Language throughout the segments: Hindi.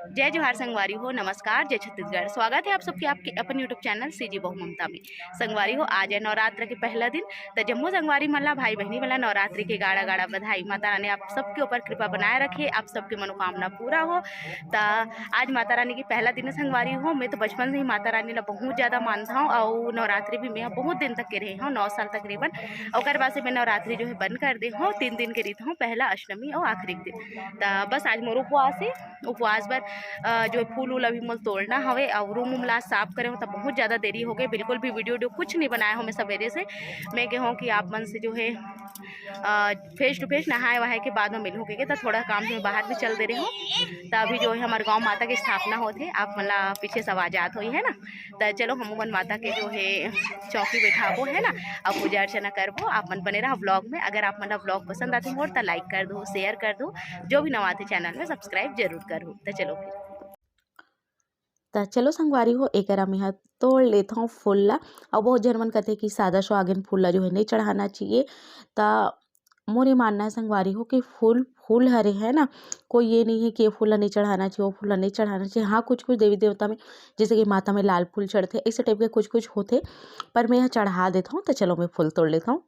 जय जोहार संगवारी हो, नमस्कार, जय छत्तीसगढ़। स्वागत है आप सबके आपके अपन यूट्यूब चैनल सीजी बहु ममता में। संगवारी हो, आज है नवरात्र के पहला दिन। तो जम्मू संगवारी मल्ला भाई बहनी वाला नवरात्रि के गाड़ा गाड़ा बधाई। माता रानी आप सबके ऊपर कृपा बनाए रखे, आप सबकी मनोकामना पूरा हो। तो आज माता रानी की पहला दिन संगवारी हो। मैं तो बचपन से ही माता रानी ला बहुत ज़्यादा मानता हूँ और नवरात्रि भी मैं बहुत दिन तक के रही हूँ, 9 साल तकरीबन। और बाद से मैं नवरात्रि जो है बंद कर दी हूँ। 3 दिन के रीत हूँ, पहला अष्टमी और आखिरी दिन। तो बस आज मोर उपवास है। उपवास पर जो फूल वूल अभी मोल तोड़ना हवे और रूम उम ला साफ करे हूँ। तब बहुत ज़्यादा देरी हो गई, बिल्कुल भी वीडियो कुछ नहीं बनाया हूँ मैं सवेरे से। मैं कहूँ कि आप मन से जो है फेस टू फेस नहाए वहाए के बाद में मिल हो के तो थोड़ा काम से बाहर भी चल दे रही हूँ। तो अभी जो है हमारे गाँव माता की स्थापना होते, आप मतलब पीछे से आवाज आत हुई है ना। तो चलो हम मन माता के जो है चौकी बैठाबो है ना और पूजा अर्चना करबो। आप मन बने रहा ब्लॉग में। अगर आप मतलब ब्लॉग पसंद आते हो तो लाइक कर दो, शेयर कर दो, जो भी नवा आते चैनल में सब्सक्राइब जरूर करो। तो चलो फिर तो चलो संगवारी हो एकरा में तोड़ लेता हूँ फूल ला। और बहुत जन मन कहते कि सादा सुहागिन फूल ला जो है नहीं चढ़ाना चाहिए। तो मोरे मानना है संगवारी हो कि फूल फूल हरे है ना, कोई ये नहीं है कि ये फूल ला नहीं चढ़ाना चाहिए, वो फूल ला नहीं चढ़ाना चाहिए। हाँ, कुछ कुछ देवी देवता में जैसे कि माता में लाल फूल चढ़ते, ऐसे टाइप के कुछ कुछ होते, पर मैं यहाँ चढ़ा देता हूँ। तो चलो मैं फूल तोड़ लेता हूँ।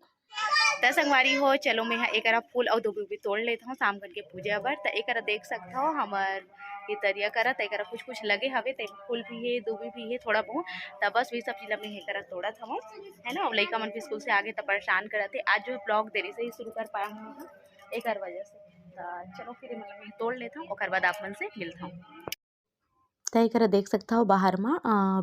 तो संगवारी हो, चलो मैं एक फूल और दुबी भी तोड़ लेता हूँ शाम करके पूजा बर। तो एक देख सकता हो हमार ये तरिया करत एक कुछ कुछ लगे हवे। तो फूल भी है, दुबी भी है थोड़ा बहुत। तो बस वही सब चीज़ मैं एक तोड़त हूँ है ना। और लड़का मन भी स्कूल से आगे तो परेशान करते। आज जो ब्लॉग देरी से ही शुरू कर पाया हूँ एक वजह से। तो चलो फिर मतलब मैं तोड़ लेता हूँ और बाद आप मन से मिलता हूँ। तय करा देख सकता हो बाहर में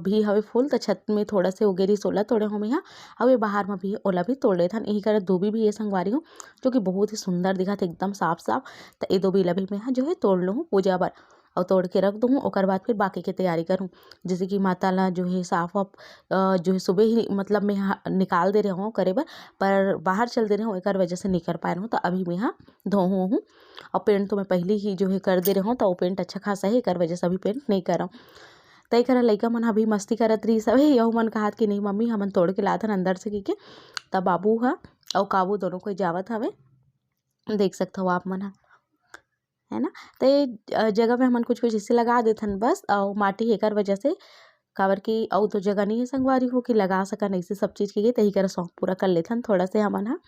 भी हवे फूल। तो छत में थोड़ा से उगेरी सोला तोड़े हो मैं यहाँ। और ये बाहर में भी ओला भी तोड़ लेथन। यही करा दूबी भी ये संगवारी हूँ जो कि बहुत ही सुंदर दिखा था, एकदम साफ साफ। तो ये दूबी ला भी मैं यहाँ जो है तोड़ लूँ पूजा बार और तोड़ के रख दूँ। और बाद फिर बाकी की तैयारी करूँ, जैसे कि माता ला जो है साफ वाफ जो है सुबह ही मतलब मैं यहाँ निकाल दे रही हूँ करे पर बाहर चल दे रही हूँ, एक वजह से नहीं कर पा रही हूँ। तो अभी मैं यहाँ धोऊँ हूँ। और पेंट तो मैं पहले ही जो है कर दे रही हूँ, तो वो पेंट अच्छा खासा है, एक वजह से अभी पेंट नहीं कर रहा हूँ। तय करा लइका मन अभी मस्ती करत रही सब। यहू मन कहत कि नहीं मम्मी हमन तोड़ के लाथन अंदर से की के। तब बाबू हा और काबू दोनों कोई जावत हवे, देख सकते हो आप मन है ना। तो ये जगह में हमन कुछ कुछ हिस्से लगा देथन बस। और माटी एकर वजह से काबर की और तो जगह नहीं है संगवारी हो कि लगा सकन ऐसे सब चीज़ के। तही कर शौक पूरा कर लेथन थोड़ा से हमन हा।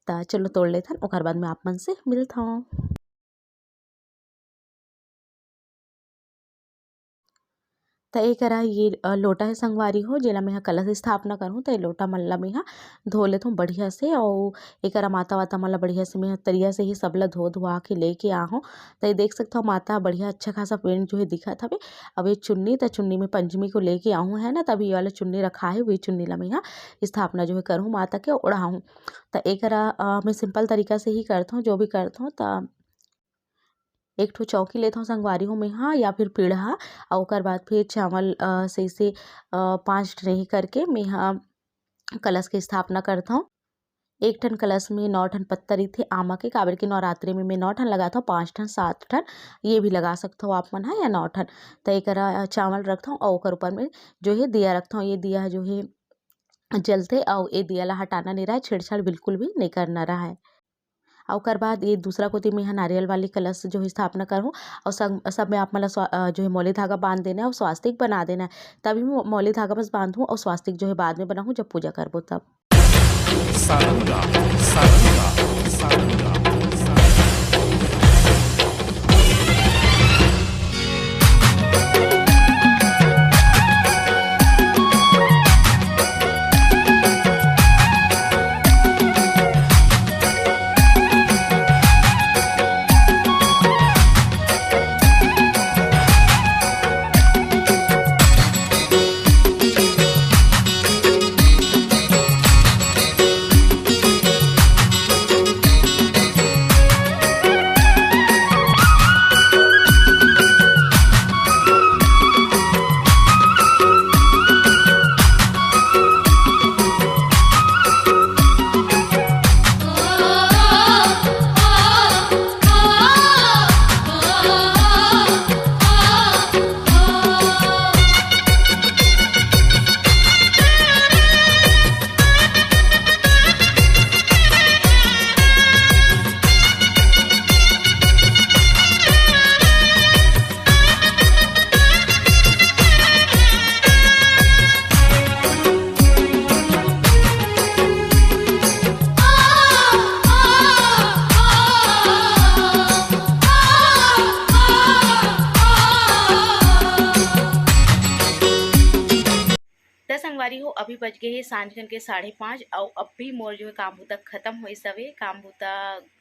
तो चलो तोड़ लेथन, ओकर बाद में आप मन से मिलता हूँ। तो एक ये लोटा है संगवारी हो जेला मैं कलश स्थापना करूँ। तो ये लोटा मन ला मैं धो लेता हूँ बढ़िया से। और एक माता वाता मन ला बढ़िया से मैं तरिया से ही सब ला धो धुआ के लेके आ हूँ। तो ये देख सकता हूँ माता बढ़िया अच्छा खासा पेंट जो है दिखत हवे। अब ये चुन्नी, तो चुन्नी में पंचमी को लेके आऊँ है ना, तब ये वाला चुन्नी रखा है, वही चुन्नी ला मैं यहाँ स्थापना जो है करूँ माता के ओढ़ाऊँ। तो एक मैं सिंपल तरीका से ही करता हूँ जो भी करता हूँ। तो एक ठो चौकी लेता हूँ संगवारी हूँ मैं यहाँ, या फिर पीढ़ा। और ओकर बाद फिर चावल से 5 ट्रे करके मैं यहाँ कलश की स्थापना करता हूँ। एक ठन कलश में 9 ठन पत्तर थे आमा के, काबर के नवरात्रि में मैं 9 ठन लगाता हूँ, 5 ठन 7 ठन ये भी लगा सकता हो आप मन है, या 9 ठन। तो एक चावल रखता हूँ और ओकर ऊपर में जो है दिया रखता हूँ। ये दिया जो है जलते और ये दिया ला हटाना नहीं रहा है, छेड़छाड़ बिल्कुल भी नहीं करना रहा है। और ओकर बाद ये दूसरा कोती में यहाँ नारियल वाली कलश जो है स्थापना करूँ। और सब में आप मतलब जो है मौली धागा बांध देना है और स्वास्तिक बना देना है। तभी मैं मौली धागा बस बांधूँ और स्वास्तिक जो है बाद में बनाऊँ जब पूजा करबो तब। सारंगा, सारंगा, सारंगा। संगवारी हो अभी बज गए हैं सांझ के 5:30 और अब भी मोर जो है काम बूता खत्म हो सवे काम बूता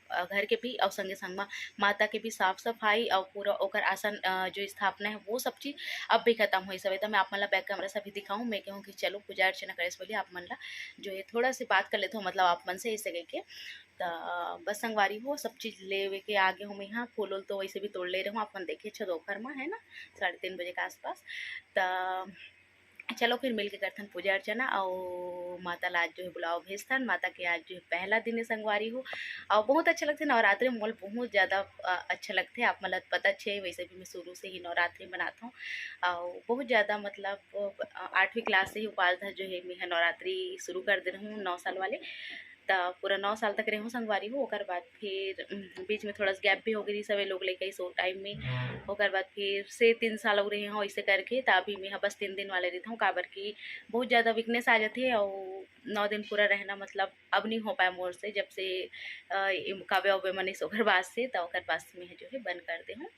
घर के भी और संगे संग माता के भी साफ सफाई और पूरा ओकर आसन जो स्थापना है वो सब चीज़ अब भी खत्म हो सवे। तो मैं आप मन ला बैक कैमरा से भी दिखाऊँ। मैं कहूँ कि चलो पूजा अर्चना करे से पहले आप मन ला जो है थोड़ा सी बात कर लेते हो, मतलब आप मन से ऐसे कह के तो बस संगवारी हो सब चीज़ ले के आगे हूँ। मैं यहाँ फूल उल तो वैसे भी तोड़ ले रहा हूँ, अपन देखे छो दोपहर में है ना 3:30 बजे के आसपास। तो चलो फिर मिल के करथन पूजा अर्चना और माता ला आज जो है बुलाओ भेजथन। माता के आज जो है पहला दिन है संगवारी हो और बहुत अच्छा लगता है। नवरात्रि मोल बहुत ज़्यादा अच्छा लगते हैं। आप मतलब पता छे वैसे भी मैं शुरू से ही नवरात्रि बनाता हूँ और बहुत ज़्यादा मतलब 8वीं क्लास से ही उपास जो है मैं नवरात्रि शुरू कर दे रही हूँ 9 साल वाले। तो पूरा 9 साल तक रही हूँ संगवारी हो। ओकर बाद फिर बीच में थोड़ा सा गैप भी हो गई सभी लोग लेके सो टाइम में। ओकर बाद फिर से 3 साल हो रहे हैं ऐसे करके। तो अभी मैं बस 3 दिन वाले रहता हूँ काबर की बहुत ज़्यादा वीकनेस आ जाती है और 9 दिन पूरा रहना मतलब अब नहीं हो पाया मोर से जब से काव्य उव्य मनीष ओकर बाद से। तो ओकर बाद में जो है बंद कर दे हूँ।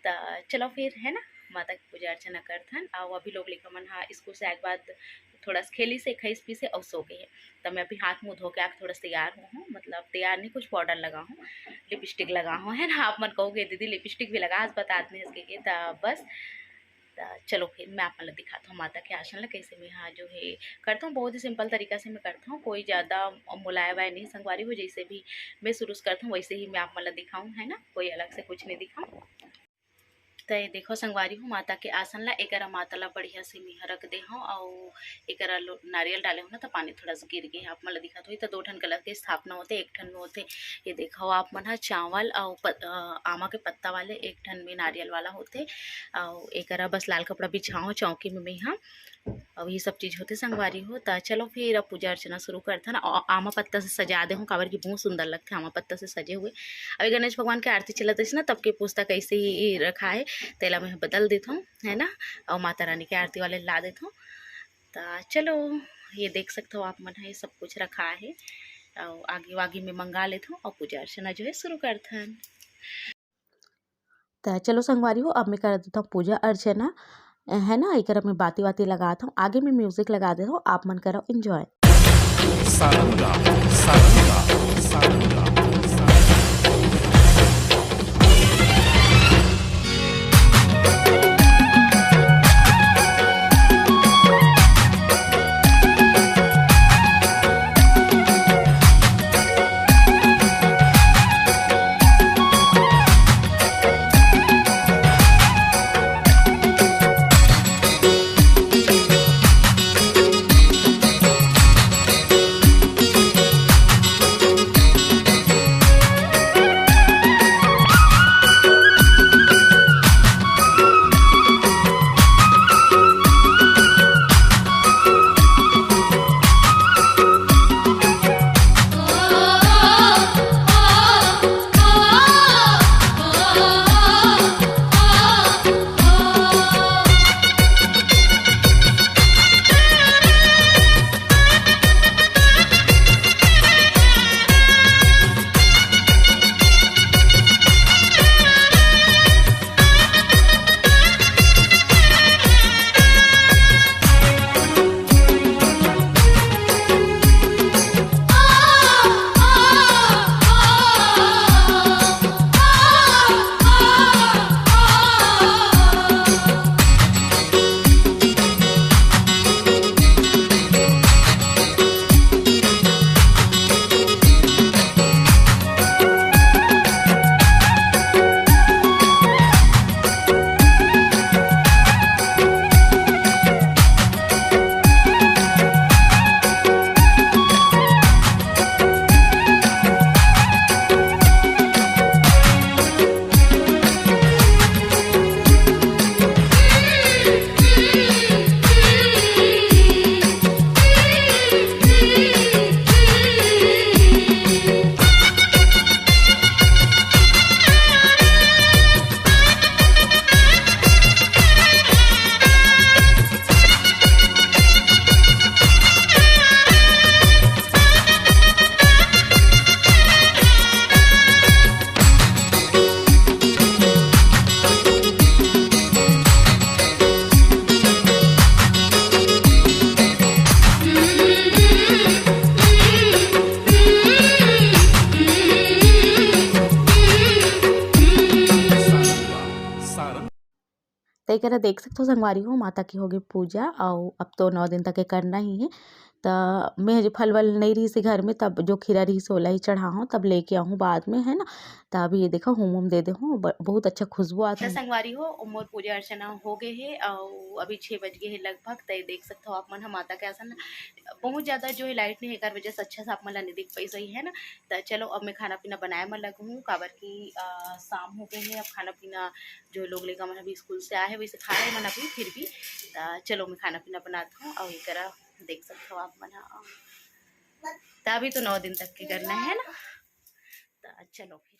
तो चलो फिर है ना माता की पूजा अर्चना करथन और अभी लोग लेकर मन हाँ स्कूल से आए के बाद थोड़ा सा खेली से खाई पी से और सो गए। तो मैं अभी हाथ मुँह धो के आके थोड़ा तैयार हूँ, मतलब तैयार नहीं कुछ पाउडर लगा हूँ, लिपस्टिक लगा हूँ है ना। आप मन कहोगे दीदी लिपस्टिक भी लगा आज बताते हैं इसके तो बस। तो चलो फिर मैं आप मतलब दिखाता हूँ माता के आसन ला कैसे मैं हाँ जो है करता हूँ। बहुत ही सिंपल तरीका से मैं करता हूँ, कोई ज़्यादा मुलाया वाया नहीं संगवारी हो। जैसे भी मैं शुरू से करता हूँ वैसे ही मैं आप मतलब दिखाऊँ है ना, कोई अलग से कुछ नहीं दिखाऊँ। तो ये देखो संगवारी हूँ माता के आसन ला एक माता ला बढ़िया से मैं रख दे हूँ और एक नारियल डाले हूँ ना तो पानी थोड़ा सा गिर गए। आप मतलब दिखा तो 2 ठन कलर के स्थापना होते, एक ठन में होते ये देखो आप मन चावल और आमा के पत्ता वाले, एक ठन में नारियल वाला होते और एक बस लाल कपड़ा बिछाओ चौकी में मैं यहाँ और ये सब चीज़ होते संगवारी हो। तो चलो फिर अब पूजा अर्चना शुरू करते ना। और आमा पत्ता से सजा दे हूँ काबर की बहुत सुंदर लगते हैं आमा पत्ता से सजे हुए। अभी गणेश भगवान की आरती चलत है ना तब के पुस्तक ऐसे ही रखा है तेला मैं बदल देता हूँ है ना और माता रानी की आरती वाले ला देता हूँ। तो चलो ये देख सकते हो आप मन ये सब कुछ रखा है और आगे आगे में मंगा लेता हूँ और पूजा अर्चना जो है शुरू करते हैं। तो चलो संगवारी हो अब मैं कर देता हूँ पूजा अर्चना है ना। एक मैं बाती वाती लगाता हूँ, आगे में म्यूजिक लगा देता हूँ, आप मन करो एंजॉय। सारंगा सारंगा सारंगा तो एकरा देख सकते हो संगवारी हो माता की होगी पूजा और अब तो 9 दिन तक के करना ही है। तो मैं हजे फल वल नहीं रही से घर में, तब जो खीरा रही से ओला ही चढ़ा हूँ, तब लेके आऊँ बाद में, है ना। तो अभी ये देखो होम दे दे हूँ, बहुत अच्छा खुशबू आता है। संगवारी हो मोर पूजा अर्चना हो गए है और अभी 6 बज गए है लगभग। तो देख सकते हो आप मन माता के आसन बहुत ज़्यादा जो है लाइट नहीं है वजह से अच्छा से आप मन ला नहीं दिख पाई सही है ना। तो चलो अब मैं खाना पीना बनाए में लगूँ काबर की शाम हो गई है। अब खाना पीना जो लोग लेकर मन अभी स्कूल से आए हैं वैसे खा रहे मन अभी फिर भी। चलो मैं खाना पीना बनाता हूँ और ये करा देख सकते हो आप मन। तो अभी तो 9 दिन तक के करना है ना। तो चलो फिर